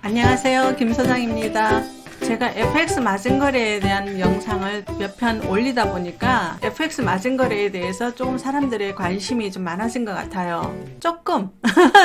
안녕하세요, 김 소장입니다. 제가 FX 마진거래에 대한 영상을 몇 편 올리다 보니까 FX 마진거래에 대해서 조금 사람들의 관심이 좀 많아진 것 같아요. 조금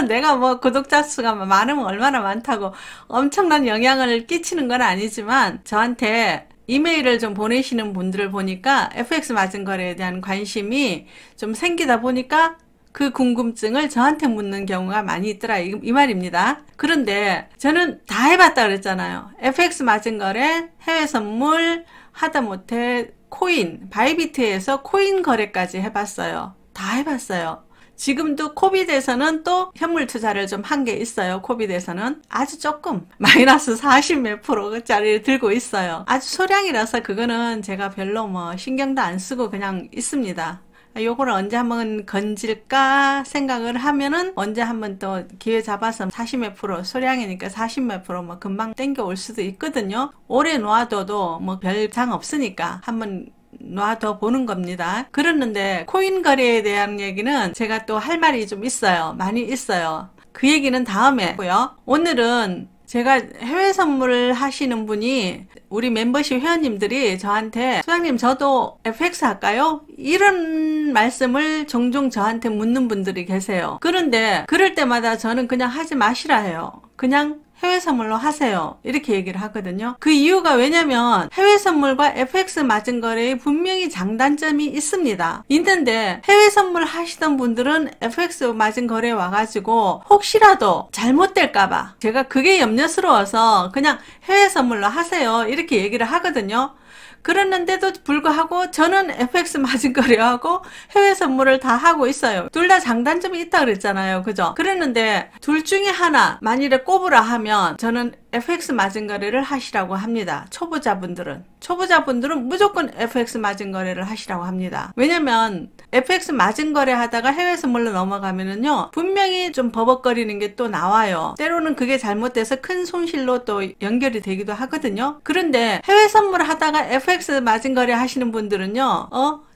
내가 뭐 구독자 수가 많으면 얼마나 많다고 엄청난 영향을 끼치는 건 아니지만 저한테 이메일을 좀 보내시는 분들을 보니까 FX 마진거래에 대한 관심이 좀 생기다 보니까 그 궁금증을 저한테 묻는 경우가 많이 있더라 이 말입니다. 그런데 저는 다 해봤다 그랬잖아요. FX 마진거래, 해외 선물, 하다못해 코인, 바이비트에서 코인 거래까지 해봤어요. 다 해봤어요. 지금도 코빗에서는 또 현물 투자를 좀 한 게 있어요. 코빗에서는 아주 조금 마이너스 40 몇 %짜리를 들고 있어요. 아주 소량이라서 그거는 제가 별로 뭐 신경도 안 쓰고 그냥 있습니다. 요거를 언제 한번 건질까 생각을 하면은 언제 한번 또 기회 잡아서 40 몇 %, 소량이니까 40 몇 % 뭐 금방 땡겨 올 수도 있거든요. 오래 놓아둬도 뭐 별 장 없으니까 한번 놔둬 보는 겁니다. 그랬는데 코인 거래에 대한 얘기는 제가 또 할 말이 좀 있어요. 많이 있어요. 그 얘기는 다음에 하고요. 오늘은 제가 해외 선물을 하시는 분이 우리 멤버십 회원님들이 저한테 소장님 저도 FX 할까요? 이런 말씀을 종종 저한테 묻는 분들이 계세요. 그런데 그럴 때마다 저는 그냥 하지 마시라 해요. 그냥 해외 선물로 하세요. 이렇게 얘기를 하거든요. 그 이유가 왜냐면 해외 선물과 FX 마진거래에 분명히 장단점이 있습니다. 있는데 해외 선물 하시던 분들은 FX 마진거래에 와가지고 혹시라도 잘못될까봐 제가 그게 염려스러워서 그냥 해외 선물로 하세요. 이렇게 얘기를 하거든요. 그랬는데도 불구하고 저는 FX 마진거래하고 해외 선물을 다 하고 있어요. 둘 다 장단점이 있다 그랬잖아요. 그죠? 그랬는데 둘 중에 하나 만일에 꼽으라 하면 저는 FX 마진거래를 하시라고 합니다. 초보자분들은 무조건 FX 마진거래를 하시라고 합니다. 왜냐면 FX 마진거래 하다가 해외 선물로 넘어가면은요 분명히 좀 버벅거리는 게 또 나와요. 때로는 그게 잘못돼서 큰 손실로 또 연결이 되기도 하거든요. 그런데 해외 선물 하다가 FX 마진거래 하시는 분들은요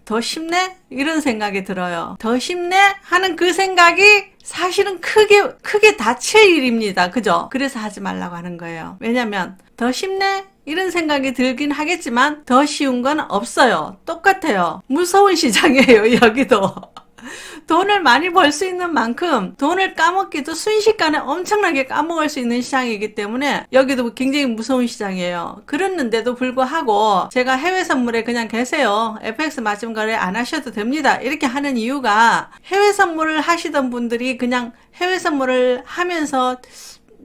더 쉽네? 이런 생각이 들어요. 더 쉽네? 하는 그 생각이 사실은 크게 다칠 일입니다. 그죠? 그래서 하지 말라고 하는 거예요. 왜냐면 더 쉽네? 이런 생각이 들긴 하겠지만 더 쉬운 건 없어요. 똑같아요. 무서운 시장이에요, 여기도. 돈을 많이 벌 수 있는 만큼 돈을 까먹기도 순식간에 엄청나게 까먹을 수 있는 시장이기 때문에 여기도 굉장히 무서운 시장이에요. 그랬는데도 불구하고 제가 해외 선물에 그냥 계세요. FX 마진거래 안 하셔도 됩니다. 이렇게 하는 이유가 해외 선물을 하시던 분들이 그냥 해외 선물을 하면서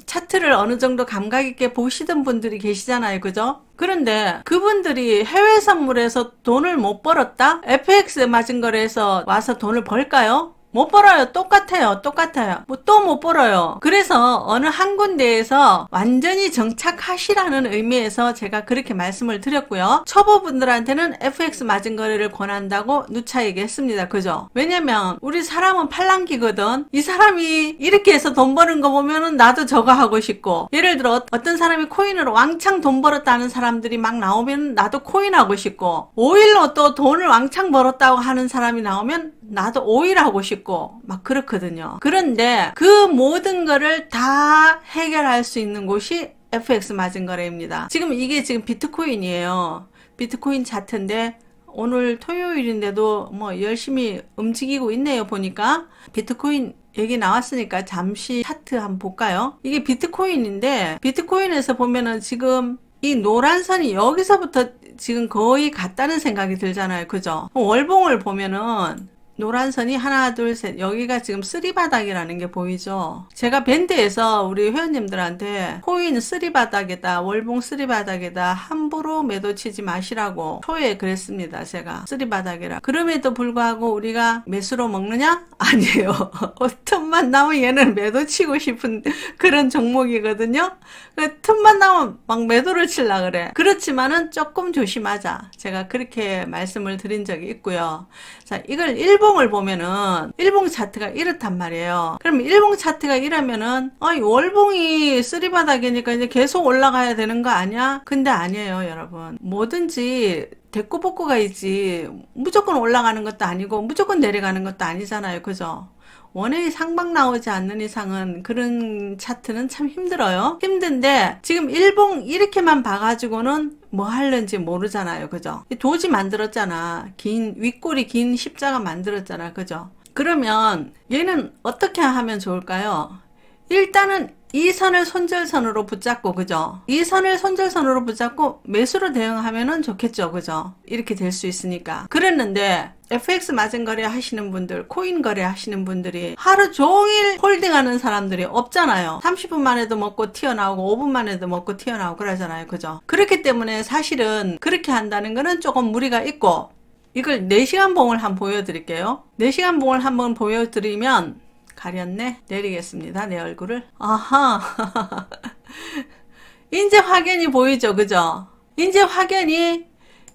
차트를 어느 정도 감각 있게 보시던 분들이 계시잖아요. 그죠? 그런데 그분들이 해외 선물에서 돈을 못 벌었다? FX 마진거래에서 와서 돈을 벌까요? 못 벌어요. 똑같아요. 뭐 또 못 벌어요. 그래서 어느 한 군데에서 완전히 정착하시라는 의미에서 제가 그렇게 말씀을 드렸고요. 초보분들한테는 FX 마진거래를 권한다고 누차 얘기했습니다. 그죠? 왜냐면 우리 사람은 팔랑귀거든. 이 사람이 이렇게 해서 돈 버는 거 보면은 나도 저거 하고 싶고, 예를 들어 어떤 사람이 코인으로 왕창 돈 벌었다는 사람들이 막 나오면 나도 코인 하고 싶고, 오일로 또 돈을 왕창 벌었다고 하는 사람이 나오면 나도 오일 하고 싶고 막 그렇거든요. 그런데 그 모든 거를 다 해결할 수 있는 곳이 FX 마진거래입니다. 지금 이게 비트코인이에요. 비트코인 차트인데 오늘 토요일인데도 뭐 열심히 움직이고 있네요. 보니까 비트코인 얘기 나왔으니까 잠시 차트 한번 볼까요? 이게 비트코인인데 비트코인에서 보면은 지금 이 노란 선이 여기서부터 지금 거의 같다는 생각이 들잖아요. 그죠? 월봉을 보면은 노란 선이 하나 둘 셋 여기가 지금 쓰리바닥이라는 게 보이죠. 제가 밴드에서 우리 회원님들한테 코인 쓰리바닥이다, 월봉 쓰리바닥이다, 함부로 매도 치지 마시라고 초에 그랬습니다. 제가 쓰리바닥이라. 그럼에도 불구하고 우리가 매수로 먹느냐? 아니에요. 틈만 나면 얘는 매도 치고 싶은 그런 종목이거든요. 그 틈만 나면 막 매도를 치려 그래. 그렇지만은 조금 조심하자, 제가 그렇게 말씀을 드린 적이 있고요. 자, 이걸 일봉을 보면은 일봉 차트가 이렇단 말이에요. 그럼 일봉 차트가 이러면은 월봉이 쓰리바닥이니까 이제 계속 올라가야 되는 거 아니야? 근데 아니에요, 여러분. 뭐든지 대꾸복구가 있지 무조건 올라가는 것도 아니고 무조건 내려가는 것도 아니잖아요. 그죠? 원액이 상방 나오지 않는 이상은 그런 차트는 참 힘들어요. 힘든데 지금 일봉 이렇게만 봐가지고는 뭐 하려는지 모르잖아요. 그죠? 도지 만들었잖아. 긴 윗꼬리 긴 십자가 만들었잖아. 그죠? 그러면 얘는 어떻게 하면 좋을까요? 일단은 이 선을 손절선으로 붙잡고, 그죠? 이 선을 손절선으로 붙잡고 매수로 대응하면은 좋겠죠. 그죠? 이렇게 될 수 있으니까. 그랬는데 FX 마진 거래 하시는 분들, 코인 거래 하시는 분들이 하루 종일 홀딩하는 사람들이 없잖아요. 30분 만에도 먹고 튀어나오고 5분 만에도 먹고 튀어나오고 그러잖아요. 그죠? 그렇기 때문에 사실은 그렇게 한다는 거는 조금 무리가 있고, 이걸 4시간 봉을 한번 보여드릴게요. 4시간 봉을 한번 보여드리면 가렸네. 내리겠습니다. 내 얼굴을. 아하. 이제 확연히 보이죠. 그죠? 이제 확연히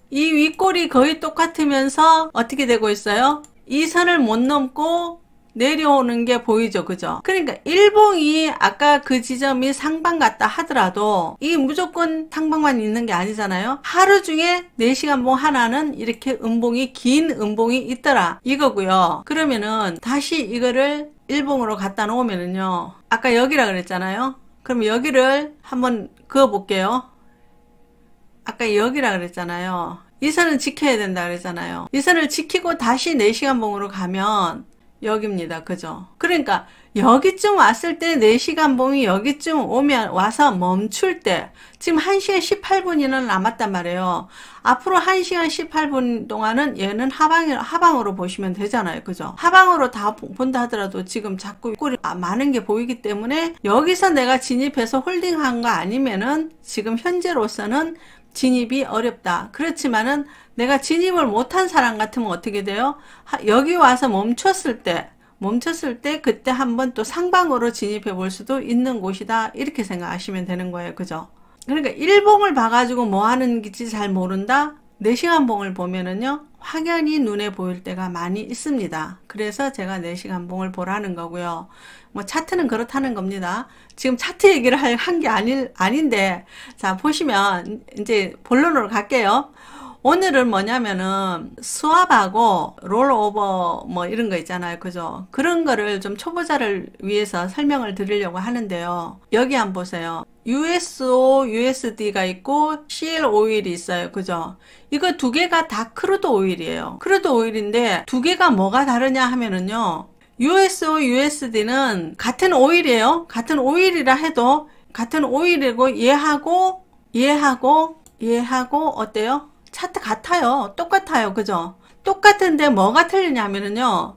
이 윗골이 거의 똑같으면서 어떻게 되고 있어요? 이 선을 못 넘고 내려오는 게 보이죠. 그죠? 그러니까 일봉이 아까 그 지점이 상방 같다 하더라도 이 무조건 상방만 있는 게 아니잖아요. 하루 중에 4시간 봉 하나는 이렇게 음봉이 긴 음봉이 있더라 이거고요. 그러면은 다시 이거를 일봉으로 갖다 놓으면은요. 아까 여기라 그랬잖아요. 그럼 여기를 한번 그어 볼게요. 아까 여기라 그랬잖아요. 이 선은 지켜야 된다 그랬잖아요. 이 선을 지키고 다시 4시간 봉으로 가면 여기입니다. 그죠? 그러니까 여기쯤 왔을 때 4시간 봉이 여기쯤 오면 와서 멈출 때 지금 1시간 18분이나 남았단 말이에요. 앞으로 1시간 18분 동안은 얘는 하방으로 보시면 되잖아요. 그죠? 하방으로 다 본다 하더라도 지금 자꾸 꼴이 많은 게 보이기 때문에 여기서 내가 진입해서 홀딩한 거 아니면은 지금 현재로서는 진입이 어렵다. 그렇지만은 내가 진입을 못한 사람 같으면 어떻게 돼요? 여기 와서 멈췄을 때 그때 한번 또 상방으로 진입해 볼 수도 있는 곳이다. 이렇게 생각하시면 되는 거예요. 그죠? 그러니까 일봉을 봐가지고 뭐 하는 건지 잘 모른다? 4시간 봉을 보면은요, 확연히 눈에 보일 때가 많이 있습니다. 그래서 제가 4시간 봉을 보라는 거고요. 뭐 차트는 그렇다는 겁니다. 지금 차트 얘기를 한 게 아닌데, 자, 보시면 이제 본론으로 갈게요. 오늘은 뭐냐면은 스왑하고 롤오버 뭐 이런 거 있잖아요. 그죠? 그런 거를 좀 초보자를 위해서 설명을 드리려고 하는데요. 여기 한번 보세요. USO, USD가 있고 CL 오일이 있어요. 그죠? 이거 두 개가 다 크루드 오일이에요. 크루드 오일인데 두 개가 뭐가 다르냐 하면은요. USO, USD는 같은 오일이에요. 같은 오일이라 해도 같은 오일이고 얘하고 어때요? 차트 같아요. 똑같아요. 그죠? 똑같은데 뭐가 틀리냐면은요.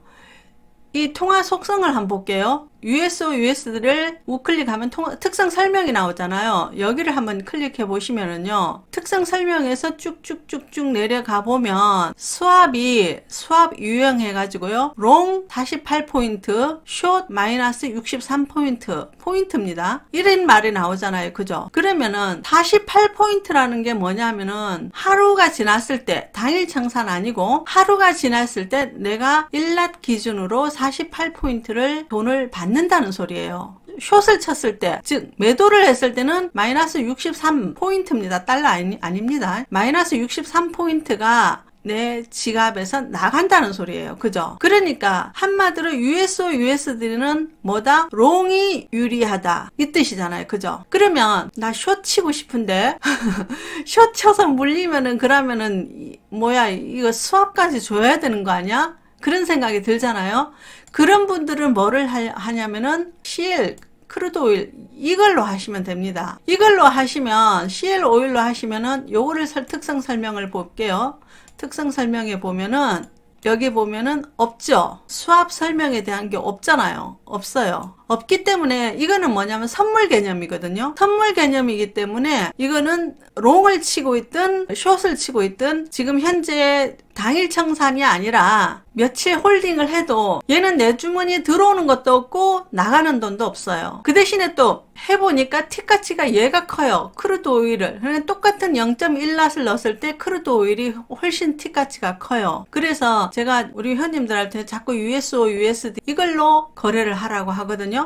이 통화 속성을 한번 볼게요. USO, USD를 우클릭하면 특성 설명이 나오잖아요. 여기를 한번 클릭해 보시면은요. 특성 설명에서 쭉쭉쭉쭉 내려가 보면 스왑 유형해가지고요. 롱 48포인트, 숏 마이너스 63포인트, 포인트입니다. 이런 말이 나오잖아요. 그죠? 그러면은 48포인트라는 게 뭐냐면은 하루가 지났을 때, 당일 청산 아니고 하루가 지났을 때 내가 일낮 기준으로 48포인트를 돈을 받는다는 소리예요. 숏을 쳤을 때, 즉 매도를 했을 때는 마이너스 63포인트입니다. 달러 아닙니다. 마이너스 63포인트가 내 지갑에서 나간다는 소리예요. 그죠? 그러니까 한마디로 USO, USD는 뭐다? 롱이 유리하다. 이 뜻이잖아요. 그죠? 그러면 나 숏 치고 싶은데 숏 쳐서 물리면은 그러면은 뭐야 이거 수압까지 줘야 되는 거 아니야? 그런 생각이 들잖아요. 그런 분들은 뭐를 하냐면은 CL 크루드 오일 이걸로 하시면 됩니다. 이걸로 하시면 CL 오일로 하시면은 요거를 특성 설명을 볼게요. 특성 설명에 보면은 여기 보면은 없죠. 수압 설명에 대한 게 없잖아요. 없어요. 없기 때문에 이거는 뭐냐면 선물 개념이거든요. 선물 개념이기 때문에 이거는 롱을 치고 있든 숏을 치고 있든 지금 현재 당일 청산이 아니라 며칠 홀딩을 해도 얘는 내 주머니에 들어오는 것도 없고 나가는 돈도 없어요. 그 대신에 또 해보니까 티가치가 얘가 커요. 크루드 오일을. 그러니까 똑같은 0.1낫을 넣었을 때 크루드 오일이 훨씬 티가치가 커요. 그래서 제가 우리 회원님들한테 자꾸 USO, USD 이걸로 거래를 하라고 하거든요.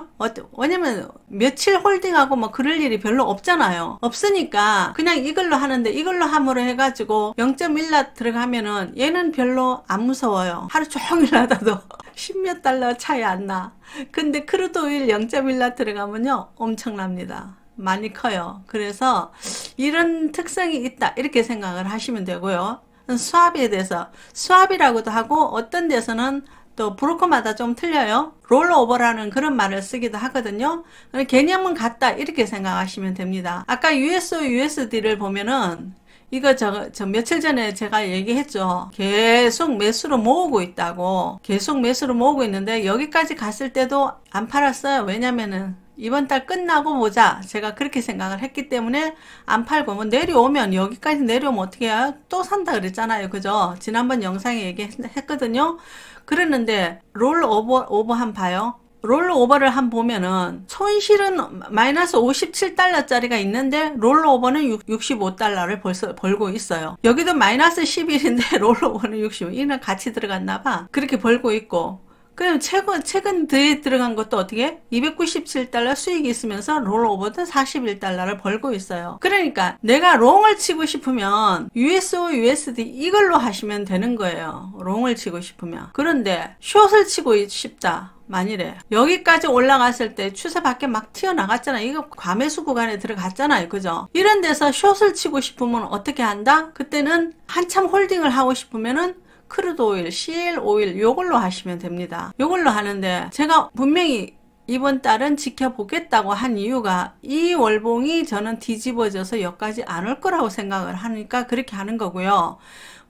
왜냐면 며칠 홀딩하고 뭐 그럴 일이 별로 없잖아요. 없으니까 그냥 이걸로 하는데 이걸로 함으로 해가지고 0.1낫 들어가면은 얘는 별로 안 무서워요. 하루 종일 하다도 10몇 달러 차이 안 나. 근데 크루드 오일 0.1라 들어가면요 엄청납니다. 많이 커요. 그래서 이런 특성이 있다 이렇게 생각을 하시면 되고요. 스왑에 대해서 스왑이라고도 하고 어떤 데서는 또 브로커마다 좀 틀려요. 롤오버라는 그런 말을 쓰기도 하거든요. 개념은 같다 이렇게 생각하시면 됩니다. 아까 USO, USD를 보면은 이거 저 며칠 전에 제가 얘기했죠. 계속 매수로 모으고 있다고. 계속 매수로 모으고 있는데 여기까지 갔을 때도 안 팔았어요. 왜냐면은 이번 달 끝나고 보자. 제가 그렇게 생각을 했기 때문에 안 팔고 뭐 내려오면 여기까지 내려오면 어떻게 해요? 또 산다 그랬잖아요. 그죠? 지난번 영상에 얘기했거든요. 그랬는데 롤오버 한 봐요. 롤오버를 한 보면은 손실은 마이너스 57달러짜리가 있는데 롤오버는 65달러를 벌써 벌고 있어요. 여기도 마이너스 11인데 롤오버는 65. 이는 같이 들어갔나 봐. 그렇게 벌고 있고. 그럼 최근 뒤에 들어간 것도 어떻게? 297달러 수익이 있으면서 롤오버도 41달러를 벌고 있어요. 그러니까 내가 롱을 치고 싶으면 USO, USD 이걸로 하시면 되는 거예요. 롱을 치고 싶으면. 그런데 숏을 치고 싶다. 만일에 여기까지 올라갔을 때 추세 밖에 막 튀어나갔잖아요. 이거 과매수 구간에 들어갔잖아요. 그죠? 이런 데서 숏을 치고 싶으면 어떻게 한다? 그때는 한참 홀딩을 하고 싶으면은 크루드 오일, CL 오일 요걸로 하시면 됩니다. 요걸로 하는데 제가 분명히 이번 달은 지켜보겠다고 한 이유가 이 월봉이 저는 뒤집어져서 여기까지 안 올 거라고 생각을 하니까 그렇게 하는 거고요.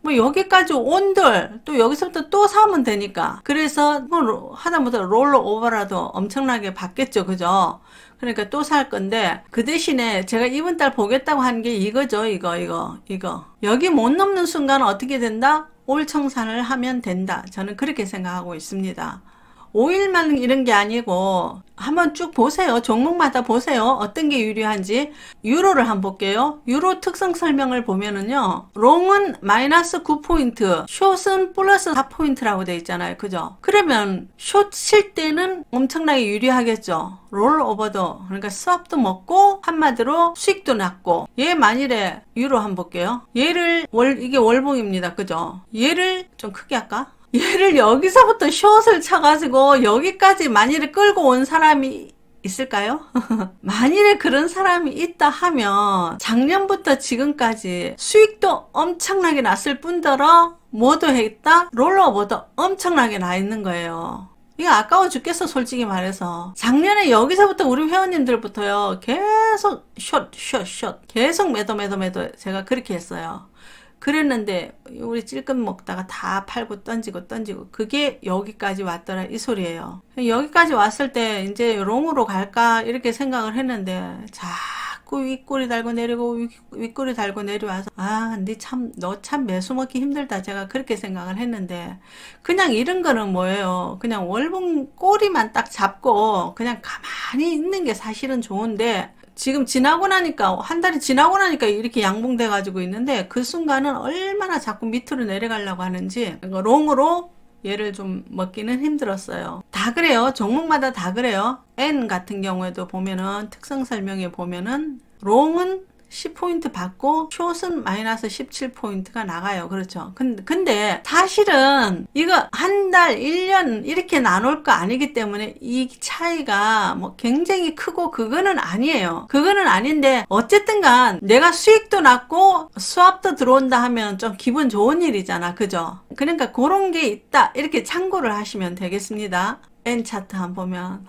뭐 여기까지 온들 또 여기서부터 또 사면 되니까 그래서 뭐 하다못해 롤오버라도 엄청나게 받겠죠. 그죠? 그러니까 또 살 건데 그 대신에 제가 이번 달 보겠다고 한 게 이거죠. 이거 여기 못 넘는 순간 어떻게 된다? 올 청산을 하면 된다. 저는 그렇게 생각하고 있습니다. 5일만 이런 게 아니고 한번 쭉 보세요. 종목마다 보세요. 어떤 게 유리한지. 유로를 한번 볼게요. 유로 특성 설명을 보면은요. 롱은 마이너스 9포인트, 숏은 플러스 4포인트라고 돼 있잖아요. 그죠? 그러면 숏 칠 때는 엄청나게 유리하겠죠. 롤오버도 그러니까 수압도 먹고 한마디로 수익도 났고 얘 만일에 유로 한번 볼게요. 얘를 이게 월봉입니다. 그죠? 얘를 좀 크게 할까? 얘를 여기서부터 숏을 쳐가지고 여기까지 만일에 끌고 온 사람이 있을까요? 만일에 그런 사람이 있다 하면 작년부터 지금까지 수익도 엄청나게 났을 뿐더러 뭐도 했다? 롤러오버도 엄청나게 나 있는 거예요. 이거 아까워 죽겠어. 솔직히 말해서 작년에 여기서부터 우리 회원님들부터요 계속 숏 계속 매도 제가 그렇게 했어요. 그랬는데 우리 찔끔 먹다가 다 팔고 던지고 그게 여기까지 왔더라 이 소리예요. 여기까지 왔을 때 이제 롱으로 갈까 이렇게 생각을 했는데 자꾸 윗꼬리 달고 내리고 윗꼬리 달고 내려와서 너 참 매수 먹기 힘들다 제가 그렇게 생각을 했는데 그냥 이런 거는 뭐예요. 그냥 월봉 꼬리만 딱 잡고 그냥 가만히 있는 게 사실은 좋은데 지금 지나고 나니까 한 달이 지나고 나니까 이렇게 양봉돼 가지고 있는데 그 순간은 얼마나 자꾸 밑으로 내려가려고 하는지 롱으로 얘를 좀 먹기는 힘들었어요. 다 그래요. 종목마다 다 그래요. N 같은 경우에도 보면은 특성 설명에 보면은 롱은 10포인트 받고 숏은 마이너스 17포인트가 나가요. 그렇죠. 근데 사실은 이거 한 달, 1년 이렇게 나눌 거 아니기 때문에 이 차이가 뭐 굉장히 크고 그거는 아니에요. 그거는 아닌데 어쨌든 간 내가 수익도 났고 수압도 들어온다 하면 좀 기분 좋은 일이잖아. 그죠? 그러니까 그런 게 있다. 이렇게 참고를 하시면 되겠습니다. N 차트 한번 보면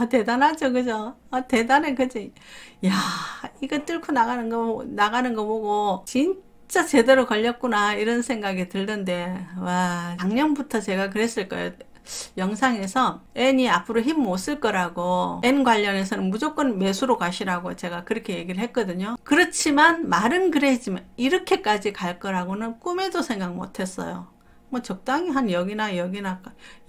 대단하죠. 그죠? 대단해. 그지? 야, 이거 뚫고 나가는 거 보고 진짜 제대로 걸렸구나 이런 생각이 들던데 와, 작년부터 제가 그랬을 거예요. 영상에서 N이 앞으로 힘 못 쓸 거라고 N 관련해서는 무조건 매수로 가시라고 제가 그렇게 얘기를 했거든요. 그렇지만 말은 그랬지만 이렇게까지 갈 거라고는 꿈에도 생각 못 했어요. 뭐 적당히 한 여기나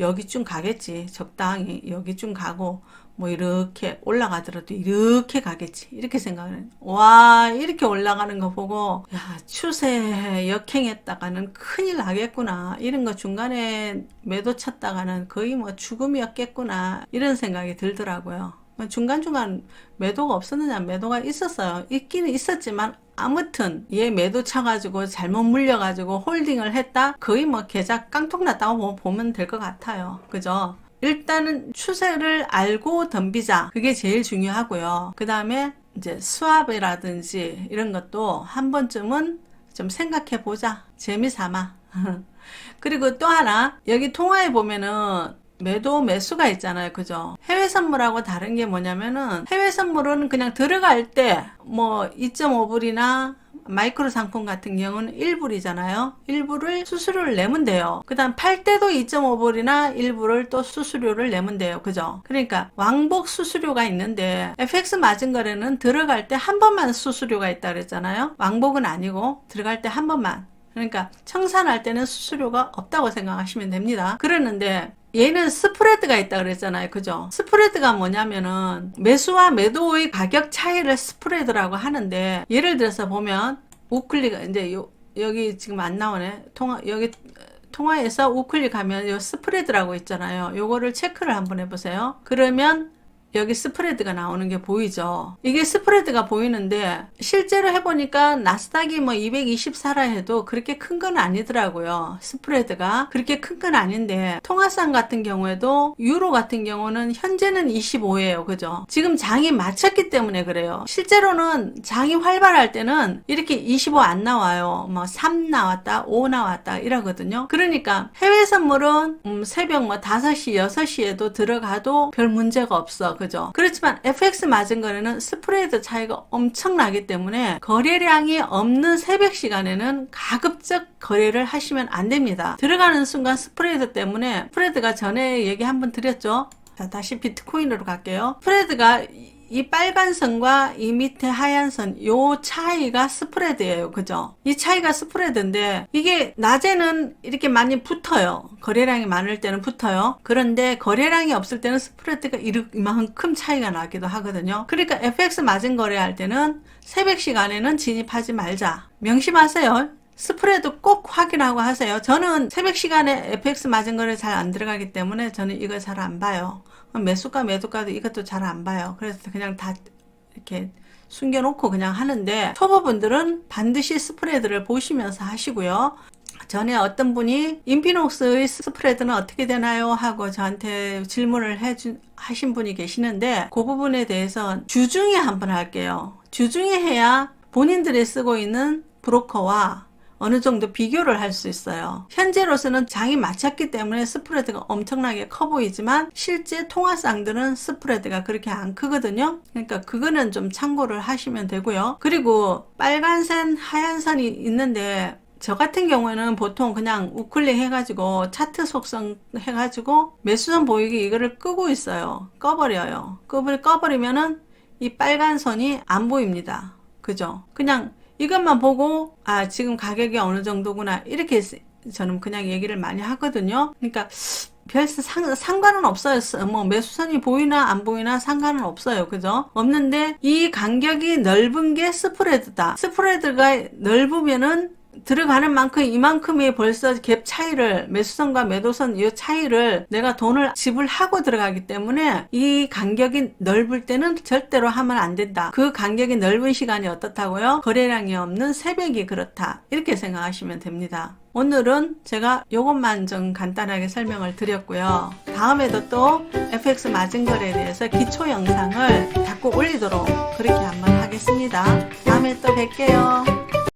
여기쯤 가겠지. 적당히 여기쯤 가고 뭐 이렇게 올라가더라도 이렇게 가겠지. 이렇게 생각을 와 이렇게 올라가는 거 보고 야 추세 역행했다가는 큰일 나겠구나. 이런 거 중간에 매도 쳤다가는 거의 뭐 죽음이었겠구나. 이런 생각이 들더라고요. 중간중간 매도가 없었느냐? 매도가 있었어요. 있기는 있었지만 아무튼 얘 매도 쳐가지고 잘못 물려가지고 홀딩을 했다? 거의 뭐 계좌 깡통 났다고 보면 될 것 같아요. 그죠? 일단은 추세를 알고 덤비자. 그게 제일 중요하고요. 그 다음에 이제 스왑이라든지 이런 것도 한 번쯤은 좀 생각해 보자. 재미삼아. 그리고 또 하나, 여기 통화에 보면은 매도 매수가 있잖아요. 그죠? 해외 선물하고 다른 게 뭐냐면은, 해외 선물은 그냥 들어갈 때 뭐 2.5불이나 마이크로 상품 같은 경우는 1불이잖아요. 1불을 수수료를 내면 돼요. 그 다음 팔 때도 2.5불이나 1불을 또 수수료를 내면 돼요. 그죠? 그러니까 왕복 수수료가 있는데 FX 마진 거래는 들어갈 때 한 번만 수수료가 있다 그랬잖아요. 왕복은 아니고 들어갈 때 한 번만. 그러니까 청산할 때는 수수료가 없다고 생각하시면 됩니다. 그러는데 얘는 스프레드가 있다 그랬잖아요. 그죠? 스프레드가 뭐냐면은 매수와 매도의 가격 차이를 스프레드라고 하는데, 예를 들어서 보면 우클릭, 이제 여기 지금 안 나오네. 여기 통화에서 우클릭하면 요 스프레드라고 있잖아요. 요거를 체크를 한번 해보세요. 그러면 여기 스프레드가 나오는 게 보이죠. 이게 스프레드가 보이는데 실제로 해보니까 나스닥이 뭐 224라 해도 그렇게 큰 건 아니더라고요. 스프레드가 그렇게 큰 건 아닌데, 통화상 같은 경우에도 유로 같은 경우는 현재는 25예요. 그죠? 지금 장이 맞췄기 때문에 그래요. 실제로는 장이 활발할 때는 이렇게 25 안 나와요. 뭐 3 나왔다 5 나왔다 이러거든요. 그러니까 해외 선물은 새벽 뭐 5시 6시에도 들어가도 별 문제가 없어. 그죠? 그렇지만 FX 마진 거래는 스프레드 차이가 엄청나기 때문에 거래량이 없는 새벽 시간에는 가급적 거래를 하시면 안 됩니다. 들어가는 순간 스프레드 때문에, 스프레드가 전에 얘기 한번 드렸죠. 자, 다시 비트코인으로 갈게요. 스프레드가 이 빨간 선과 이 밑에 하얀 선, 요 차이가 스프레드예요. 그죠? 이 차이가 스프레드인데, 이게 낮에는 이렇게 많이 붙어요. 거래량이 많을 때는 붙어요. 그런데 거래량이 없을 때는 스프레드가 이만큼 차이가 나기도 하거든요. 그러니까 FX 마진 거래할 때는 새벽 시간에는 진입하지 말자. 명심하세요. 스프레드 꼭 확인하고 하세요. 저는 새벽 시간에 FX 마진 거래 잘 안 들어가기 때문에 저는 이거 잘 안 봐요. 매수가 매도가도 이것도 잘 안 봐요. 그래서 그냥 다 이렇게 숨겨놓고 그냥 하는데, 초보분들은 반드시 스프레드를 보시면서 하시고요. 전에 어떤 분이 인피닉스의 스프레드는 어떻게 되나요? 하고 저한테 질문을 하신 분이 계시는데, 그 부분에 대해서 주중에 한번 할게요. 주중에 해야 본인들이 쓰고 있는 브로커와 어느 정도 비교를 할 수 있어요. 현재로서는 장이 맞췄기 때문에 스프레드가 엄청나게 커 보이지만 실제 통화상들은 스프레드가 그렇게 안 크거든요. 그러니까 그거는 좀 참고를 하시면 되고요. 그리고 빨간 선, 하얀 선이 있는데, 저 같은 경우에는 보통 그냥 우클릭 해가지고 차트 속성 해가지고 매수선 보이게 이거를 끄고 있어요. 꺼버려요. 꺼버리면은 이 빨간 선이 안 보입니다. 그죠? 그냥 이것만 보고 지금 가격이 어느 정도구나 이렇게 저는 그냥 얘기를 많이 하거든요. 그러니까 별 상관은 없어요. 뭐 매수선이 보이나 안 보이나 상관은 없어요. 그죠? 없는데 이 간격이 넓은 게 스프레드다. 스프레드가 넓으면은 들어가는 만큼 이만큼의 벌써 갭 차이를, 매수선과 매도선 이 차이를 내가 돈을 지불하고 들어가기 때문에 이 간격이 넓을 때는 절대로 하면 안 된다. 그 간격이 넓은 시간이 어떻다고요? 거래량이 없는 새벽이 그렇다. 이렇게 생각하시면 됩니다. 오늘은 제가 이것만 좀 간단하게 설명을 드렸고요. 다음에도 또 FX 마진 거래에 대해서 기초 영상을 자꾸 올리도록 그렇게 한번 하겠습니다. 다음에 또 뵐게요.